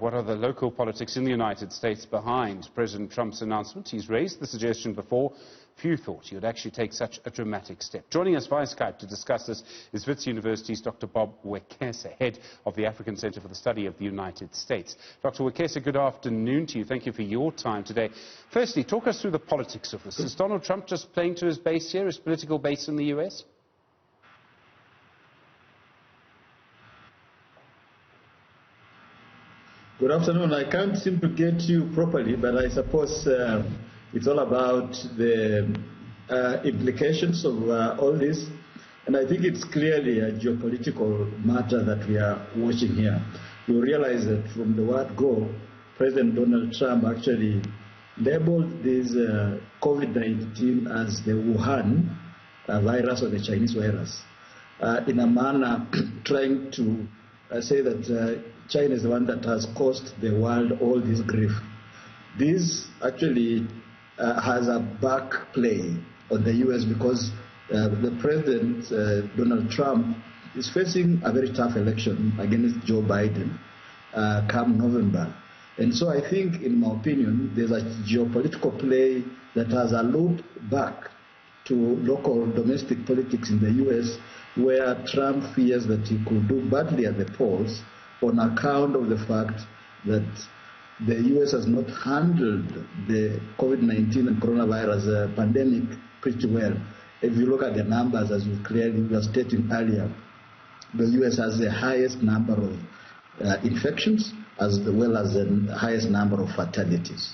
what are the local politics in the United States behind President Trump's announcement? He's raised the suggestion before. Few thought he would actually take such a dramatic step. Joining us via Skype to discuss this is Wits University's Dr. Bob Wekesa, head of the African Center for the Study of the United States. Dr. Wekesa, good afternoon to you. Thank you for your time today. Firstly, talk us through the politics of this. Is Donald Trump just playing to his base here, his political base in the US? Good afternoon. I can't seem to get you properly, but I suppose it's all about the implications of all this. And I think it's clearly a geopolitical matter that we are watching here. You realize that from the word go, President Donald Trump actually labeled this COVID-19 as the Wuhan virus or the Chinese virus, in a manner trying to say that China is the one that has caused the world all this grief. This actually has a back play on the U.S. because the President, Donald Trump, is facing a very tough election against Joe Biden come November. And so I think, in my opinion, there's a geopolitical play that has a loop back to local domestic politics in the U.S., where Trump fears that he could do badly at the polls on account of the fact that the U.S. has not handled the COVID-19 and coronavirus pandemic pretty well. If you look at the numbers, as you clearly were stating earlier, the U.S. has the highest number of infections as well as the highest number of fatalities.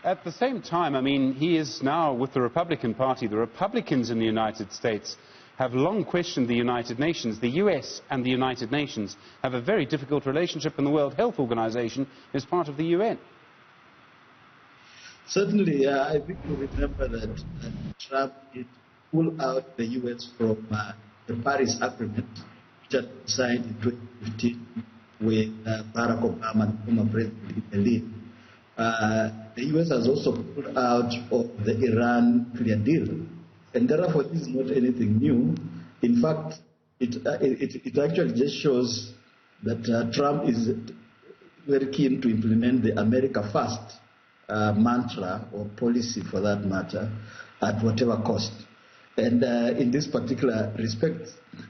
At the same time, I mean, he is now with the Republican Party. The Republicans in the United States have long questioned the United Nations. The US and the United Nations have a very difficult relationship, and the World Health Organization is part of the UN. Certainly, I think you remember that Trump did pull out the US from the Paris Agreement, which was signed in 2015 with Barack Obama and former President in the lead. The US has also pulled out of the Iran clear deal. And therefore, this is not anything new. In fact, it actually just shows that Trump is very keen to implement the America First mantra, or policy for that matter, at whatever cost. And in this particular respect,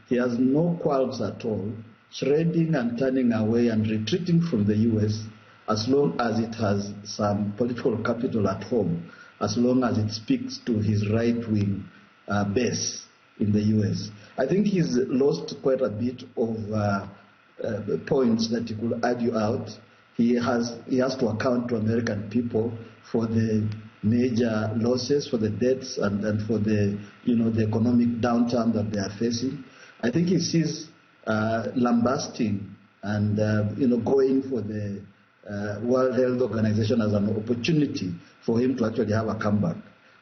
he has no qualms at all, shredding and turning away and retreating from the U.S. as long as it has some political capital at home, as long as it speaks to his right-wing base in the U.S. I think he's lost quite a bit of points that he could argue out. He has to account to American people for the major losses, for the deaths, and for the the economic downturn that they are facing. I think he sees lambasting and going for the World Health Organization as an opportunity for him to actually have a comeback.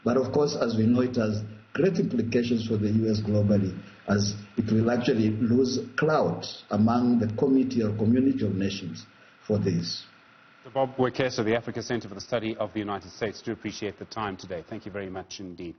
But of course, as we know, it has great implications for the U.S. globally, as it will actually lose clout among the committee or community of nations for this. Bob Wekesa, the Africa Center for the Study of the United States, do appreciate the time today. Thank you very much indeed.